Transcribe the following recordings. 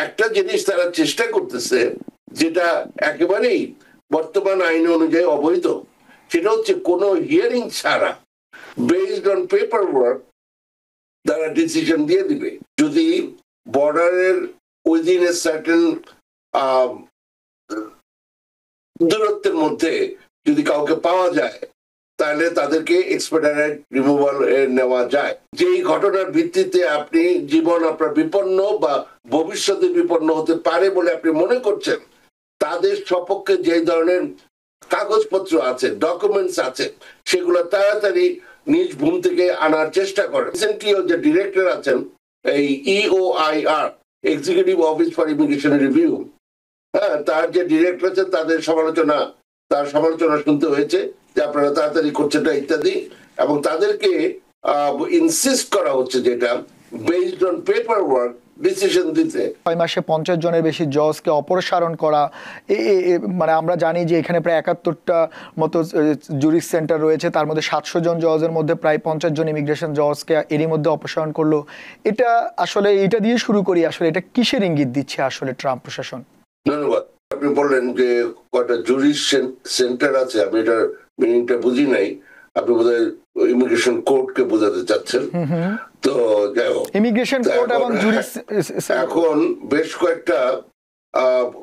একটা জিনিস তারা চেষ্টা করতেছে যেটা একেবারেই বর্তমান আইন অনুযায়ী অবৈধ, সেটা হচ্ছে কোনো হিয়ারিং ছাড়া বেসড অন পেপার ওয়ার্ক তারা ডিসিশন দিয়ে দিবে। যদি বর্ডারের উইদিন এ সার্টেন দূরত্বের মধ্যে যদি কাউকে পাওয়া যায় তাহলে তাদেরকে এক্সপেডিটেড রিমুভাল নেওয়া যায়। যেই ঘটনার ভিত্তিতে আপনি জীবন আপনার বিপন্ন বা ভবিষ্যতে বিপন্ন হতে পারে বলে আপনি মনে করছেন, তাদের সপক্ষে যে ধরনের কাগজপত্র আছে, ডকুমেন্টস আছে, সেগুলো তাড়াতাড়ি নিজ ভূম থেকে আনার চেষ্টা করেন। রিসেন্টলি যে ডিরেক্টর আছেন এই EOIR, executive office for immigration review, হ্যাঁ, তার যে ডিরেক্টর আছে তার সমালোচনা শুনতে হয়েছে যে আপনারা তাড়াতাড়ি করছেন না ইত্যাদি, এবং তাদেরকে ইনসিস্ট করা হচ্ছে যেটা based on paper work decision দিতে। 6 মাসে 50 জনের বেশি জজকে অপসারণ করা, মানে আমরা জানি যে এখানে প্রায় 71টা মতো জুরিস সেন্টার রয়েছে, তার মধ্যে 700 জন জজের মধ্যে প্রায় 50 জন ইমিগ্রেশন জজকে এরই মধ্যে অপসারণ করলো। এটা আসলে এটা দিয়ে শুরু করি, আসলে এটা কিসের ইঙ্গিত দিচ্ছে আসলে ট্রাম্প প্রশাসন? ধন্যবাদ। আপনি বললেন যে কয়টা জুরিস সেন্টার আছে, আমি এটার মিনিংটা বুঝি নাই। আপনি বোধহয় ইমিগ্রেশন কোর্টকে বোঝাতে চাচ্ছেন। তো যাই হোক, ইমিগ্রেশন কোর্ট এবং জুরিস এখন বেশ কয়েকটা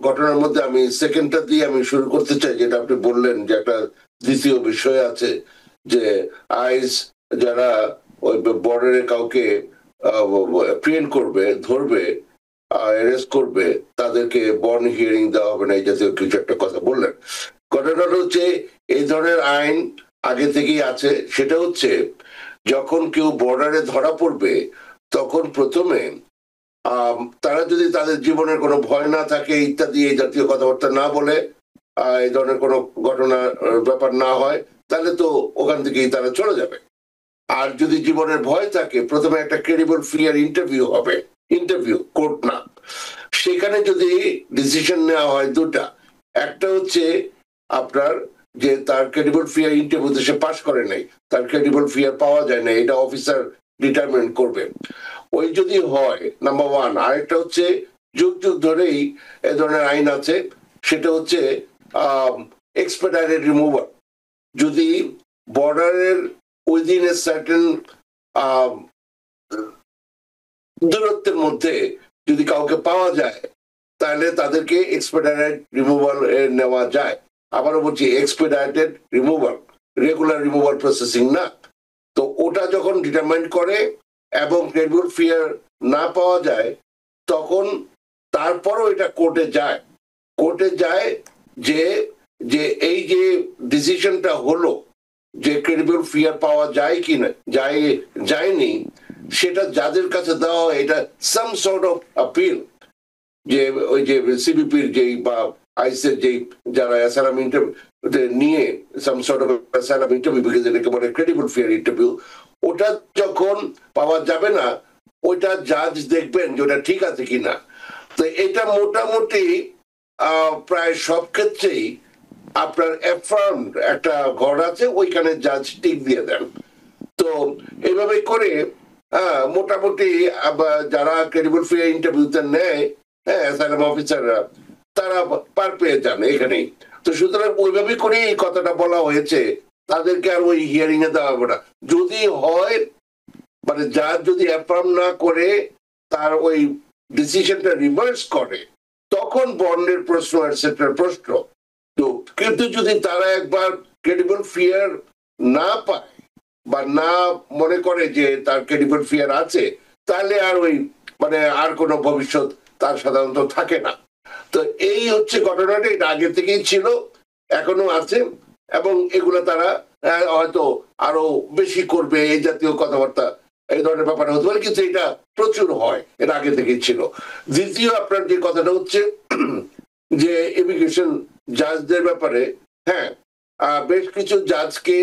ঘটনার মধ্যে আমি সেকেন্ডটা দিয়ে আমি শুরু করতে চাই, যেটা আপনি বললেন যে একটা দ্বিতীয় বিষয় আছে যে আইস যারা ওই বর্ডারে কাউকে প্রিয়েন্ট করবে, ধরবে, অ্যারেস্ট করবে, তাদেরকে বর্ন হিয়ারিং দেওয়া হবে না, এই জাতীয় কিছু একটা কথা বললেন। ঘটনাটা হচ্ছে এই ধরনের আইন আগে থেকেই আছে। সেটা হচ্ছে যখন কেউ বর্ডারে ধরা পড়বে তখন প্রথমে তারা যদি তাদের জীবনের কোনো ভয় না থাকে ইত্যাদি এই জাতীয় কথাবার্তা না বলে, এই ধরনের কোনো ঘটনার ব্যাপার না হয়, তাহলে তো ওখান থেকেই তারা চলে যাবে। আর যদি জীবনের ভয় থাকে, প্রথমে একটা ক্রেডিবল ফিয়ার ইন্টারভিউ হবে, ইন্টারভিউ, কোর্ট না। সেখানে যদি ডিসিশন নেওয়া হয় দুটা, একটা হচ্ছে আপনার যে তার ক্রেডিবল ফিয়ার ইন্টারভিউতে সে পাস করে নাই, তার ক্রেডিবল ফিয়ার পাওয়া যায় না, এটা অফিসার ডিটারমিন করবে। ওই যদি হয় নাম্বার ওয়ান। আরেকটা হচ্ছে যুগ যুগ ধরেই এ ধরনের আইন আছে, সেটা হচ্ছে এক্সপেডিটেড রিমুভাল। যদি বর্ডারের উইদিন এ সার্টেন দূরত্বের মধ্যে যদি কাউকে পাওয়া যায় তাহলে তাদেরকে এক্সপেডিটেড রিমুভাল নেওয়া যায়। আবারও বলছি, এক্সপেডিটেড রিমুভাল, রেগুলার রিমুভাল প্রসেসিং না। তো ওটা যখন ডিটারমাইন করে এবং ক্রেডিবল ফিয়ার না পাওয়া যায়, তখন তারপরও এটা কোর্টে যায় যে যে এই যে ডিসিশনটা হলো যে ক্রেডিবল ফিয়ার পাওয়া যায় কি না যায়নি, সেটা যাদের কাছে দেওয়া হয় এটা সাম সর্ট অফ আপিল, যে ওই যে সিবিপির যেই বা আইসের যেই যারা অ্যাসাইলাম ইন্টারভিউ নিয়ে some sort of asylum interview, because এটাকে বলে ক্রেডিবল ফিয়ার ইন্টারভিউ, ওটা যখন পাওয়া যাবে না, ওইটা জাজ দেখবেন যে ওটা ঠিক আছে কিনা। তো এটা মোটামুটি প্রায় সব ক্ষেত্রেই আপনার অ্যাফার্মড একটা ঘর আছে, ওইখানে জাজ টিক দিয়ে দেন। তো এইভাবে করে মোটামুটি যারা ক্রেডিবল ফিয়ার ইন্টারভিউতে নেয়, হ্যাঁ, অ্যাসাইলাম অফিসাররা, তারা পার পেয়ে যান এখানেই। তো সুতরাং ওইভাবে করে এই কথাটা বলা হয়েছে, তাদেরকে আর ওই হিয়ারিং এ দেওয়া হবে না। যদি হয়, মানে জাজ যদি অ্যাফার্ম না করে তার ওই ডিসিশনটা রিভার্স করে, তখন বন্ডের প্রশ্ন এটসেট্রা প্রশ্ন। তো কিন্তু যদি তারা একবার ক্রেডিবল ফিয়ার না পায় বা না মনে করে যে তার ক্রেডিবল ফিয়ার আছে, তাহলে আর ওই মানে আর কোনো ভবিষ্যৎ তার সাধারণত থাকে না। তো এই হচ্ছে ঘটনাটা, এটা আগে থেকেই ছিল, এখনো আছে, এবং এগুলো তারা হয়তো আরো বেশি করবে, এই জাতীয় কথাবার্তা, এই ধরনের ব্যাপার হতে পারে, কিন্তু এটা প্রচুর হয়, এটা আগে থেকেই ছিল। দ্বিতীয় আপনার যে কথাটা হচ্ছে যে ইমিগ্রেশন জাজদের ব্যাপারে, হ্যাঁ, বেশ কিছু জাজকে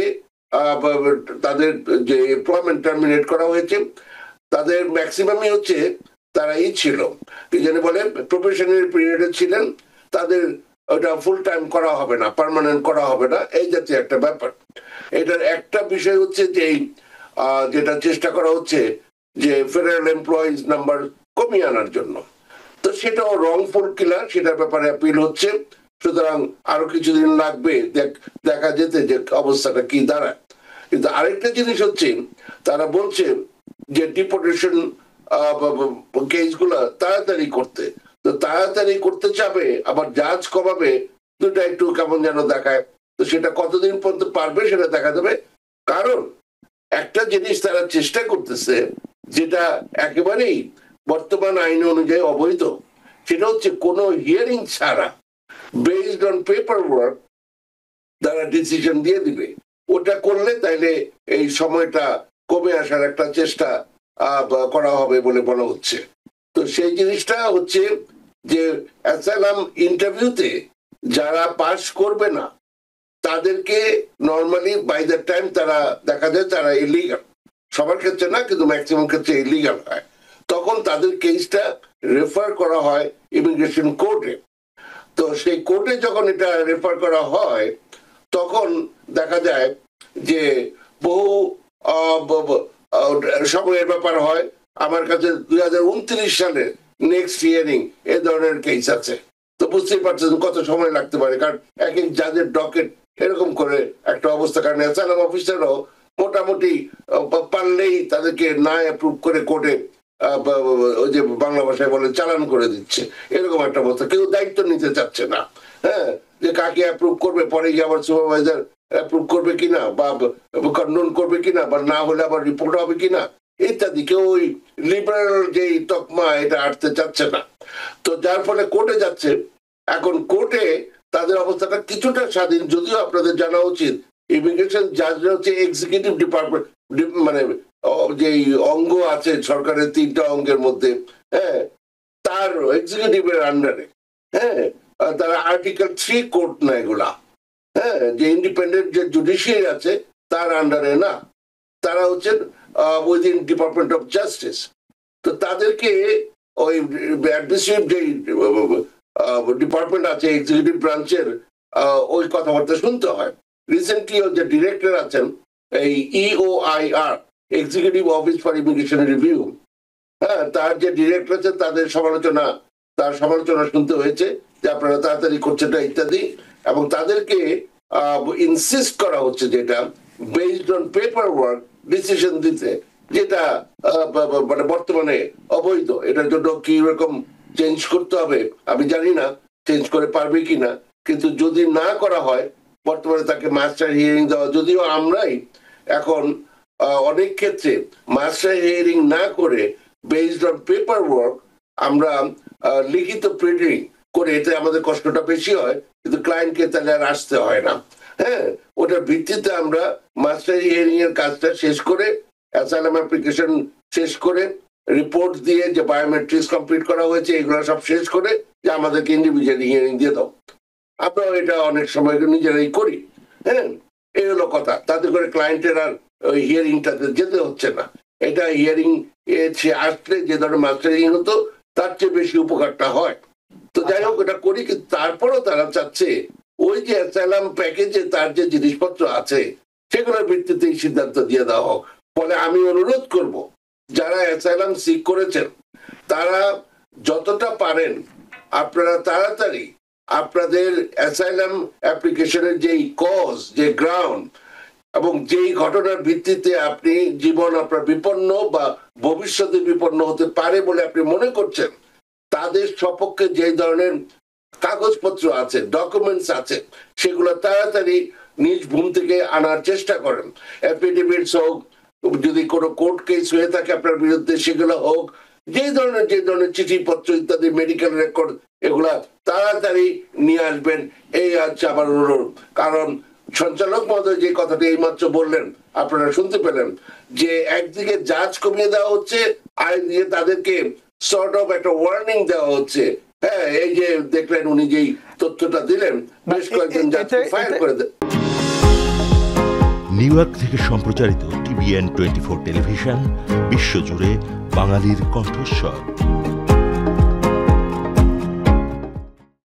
তাদের যে এমপ্লয়মেন্ট টার্মিনেট করা হয়েছে, তাদের ম্যাক্সিমামই হচ্ছে তারাই ছিল কি জানি বলে প্রফেশনাল পিরিয়ডে ছিলেন, তাদের ওটা ফুল টাইম করা হবে না, পার্মানেন্ট করা হবে না, এই জাতীয় একটা ব্যাপার। এটার একটা বিষয় হচ্ছে যে যেটা চেষ্টা করা হচ্ছে যে ফেডারেল এমপ্লয়িজ নাম্বার কমিয়ে আনার জন্য। তো সেটাও রংফুল কিলার, সেটার ব্যাপারে অ্যাপিল হচ্ছে। সুতরাং আরো কিছুদিন লাগবে দেখা যেতে যে অবস্থাটা কি দাঁড়ায়। কিন্তু আরেকটা জিনিস হচ্ছে, তারা বলছে যে ডিপোর্টেশন কেসগুলো তাড়াতাড়ি করতে, তো তাড়াতাড়ি করতে চাবে আবার জাজ কমাবে, দুটা একটু কেমন যেন দেখায়। তো সেটা কতদিন পর্যন্ত পারবে সেটা দেখা যাবে। কারণ একটা জিনিস তারা চেষ্টা করতেছে যেটা একেবারেই বর্তমান আইন অনুযায়ী অবৈধ, সেটা হচ্ছে কোনো হিয়ারিং ছাড়া বেসড অন পেপার ওয়ার্ক তারা ডিসিশন দিয়ে দিবে। ওটা করলে তাইলে এই সময়টা কমে আসার একটা চেষ্টা করা হবে বলে মনে হচ্ছে। তো সেই জিনিসটা হচ্ছে যে অ্যাসাইলাম ইন্টারভিউতে যারা পাস করবে না তাদেরকে নর্মালি বাই দ্য টাইম তারা দেখা যায় তারা ইলিগাল, সবার ক্ষেত্রে না কিন্তু ম্যাক্সিমাম ক্ষেত্রে ইলিগাল হয়, তখন তাদের কেসটা রেফার করা হয় ইমিগ্রেশন কোর্টে। তো সেই কোর্টে যখন এটা রেফার করা হয় তখন দেখা যায় যে বহু সময়ের ব্যাপার হয়। আমার কাছে 2029 সালে নেক্সট হিয়ারিং এ ধরনের কেস আছে। তো বুঝতেই পারছেন কত সময় লাগতে পারে, কারণ এক এক জাজের ডকেট এরকম করে একটা অবস্থা। কারণ অ্যাসাইলাম অফিসারও মোটামুটি পারলেই তাদেরকে না অ্যাপ্রুভ করে কোর্টে ওই যে বাংলা ভাষায় বলে চালান করে দিচ্ছে, এরকম একটা অবস্থা। কেউ দায়িত্ব নিতে চাচ্ছে না, হ্যাঁ, যে কাকে অ্যাপ্রুভ করবে, পরে গিয়ে আবার সুপারভাইজার অ্যাপ্রুভ করবে কিনা বা কন্ডোন করবে কিনা, বা না হলে আবার রিপোর্ট হবে কিনা ইত্যাদি। কেউ ওই লিবারেল যে তকমা এটা আটতে চাচ্ছে না। তো যার ফলে কোর্টে যাচ্ছে। এখন কোর্টে তাদের অবস্থাটা কিছুটা স্বাধীন, যদিও আপনাদের জানা উচিত ইমিগ্রেশন জাজরা হচ্ছে এক্সিকিউটিভ ডিপার্টমেন্ট, মানে যে অঙ্গ আছে সরকারের 3টা অঙ্গের মধ্যে, হ্যাঁ, তার এক্সিকিউটিভের আন্ডারে, হ্যাঁ, তারা আর্টিকেল 3 কোর্ট না এগুলা, হ্যাঁ, যে ইন্ডিপেন্ডেন্ট যে জুডিশিয়ারি আছে তার আন্ডারে না, তারা হচ্ছেন উইদিন ডিপার্টমেন্ট অফ জাস্টিস। তো তাদেরকে ওই অ্যাডমিনিস্ট্রেটিভ যে ডিপার্টমেন্ট আছে এক্সিকিউটিভ ব্রাঞ্চের ওই কথাবার্তা শুনতে হয়। রিসেন্টলি যে ডিরেক্টর আছেন এই EOIR, executive office for immigration review, হ্যাঁ, তার যে ডিরেক্টর আছে তার সমালোচনা শুনতে হয়েছে যে আপনারা তাড়াতাড়ি করছেন না ইত্যাদি। এবং তাদেরকে ইনসিস্ট করা হচ্ছে যেটা based on paper work decision দিতে, যেটা মানে বর্তমানে অবৈধ। এটার জন্য কি রকম চেঞ্জ করতে হবে আমি জানি না, চেঞ্জ করে পারবে কিনা, কিন্তু যদি না করা হয় বর্তমানে তাকে মাস্টার হিয়ারিং দেওয়া, যদিও আমরাই এখন অনেক ক্ষেত্রে মাস্টার হিয়ারিং না করে বেসড অন পেপার ওয়ার্ক আমরা লিখিত প্রিন্টিং করে, এতে আমাদের কষ্টটা বেশি হয় কিন্তু ক্লায়েন্টকে তাহলে আর আসতে হয় না, হ্যাঁ, ওটার ভিত্তিতে আমরা মাস্টার হিয়ারিং এর কাজটা শেষ করে অ্যাসাইলাম অ্যাপ্লিকেশন শেষ করে রিপোর্ট দিয়ে যে বায়োমেট্রিক্স কমপ্লিট করা হয়েছে এগুলো সব শেষ করে যে আমাদেরকে ইন্ডিভিজুয়াল হিয়ারিং দিয়ে দাও। আমরা এটা অনেক সময় নিজেরাই করি, হ্যাঁ, এই হলো কথা। তাতে করে ক্লায়েন্টের আর ওই হিয়ারিংটাতে যেতে হচ্ছে না। এটা হিয়ারিং আসলে যে ধরনের মাস্টার হিয়ারিং হতো তার চেয়ে বেশি উপকারটা হয়। তো যাই হোক এটা করি, কিন্তু তারপরও তারা চাচ্ছে ওই যে অ্যাসাইলাম প্যাকেজে তার যে জিনিসপত্র আছে সেগুলোর ভিত্তিতে সিদ্ধান্ত দিয়ে দেওয়া হোক। ফলে আমি অনুরোধ করব যারা অ্যাসাইলাম সিক করেছেন তারা যতটা পারেন আপনারা তাড়াতাড়ি আপনাদের অ্যাসাইলাম অ্যাপ্লিকেশনের যেই কজ, যে গ্রাউন্ড এবং যেই ঘটনার ভিত্তিতে আপনি জীবন আপনার বিপন্ন বা ভবিষ্যতে বিপন্ন হতে পারে বলে আপনি মনে করছেন, তাদের সপক্ষে যে ধরনের কাগজপত্র আছে, ডকুমেন্টস আছে, সেগুলো তাড়াতাড়ি নিজ ভূম থেকে আনার চেষ্টা করেন। অ্যাফিডেভিটস হোক, যদি কোনো কোর্ট কেস হয়ে থাকে আপনার বিরুদ্ধে সেগুলো হোক, যে ধরনের চিঠিপত্র ইত্যাদি, মেডিকেল রেকর্ড, এগুলা তাড়াতাড়ি নিয়ে আসবেন। এই হচ্ছে আমার অনুরোধ। কারণ সঞ্চালক মহোদয় যে কথাটি এইমাত্র বললেন আপনারা শুনতে পেলেন, যে একদিকে জাজ কমিয়ে দেওয়া হচ্ছে, আরেকদিকে তাদেরকে সর্ট অফ একটা ওয়ার্নিং দেওয়া হচ্ছে। হ্যাঁ, এই যে দেখলেন উনি যেই তথ্যটা দিলেন, বেশ কয়েকজন জাজকে ফায়ার করে দেন। নিউ ইয়র্ক থেকে সম্প্রচারিত TVN 24 টেলিভিশন বিশ্বজুড়ে বাঙালির কণ্ঠস্বর।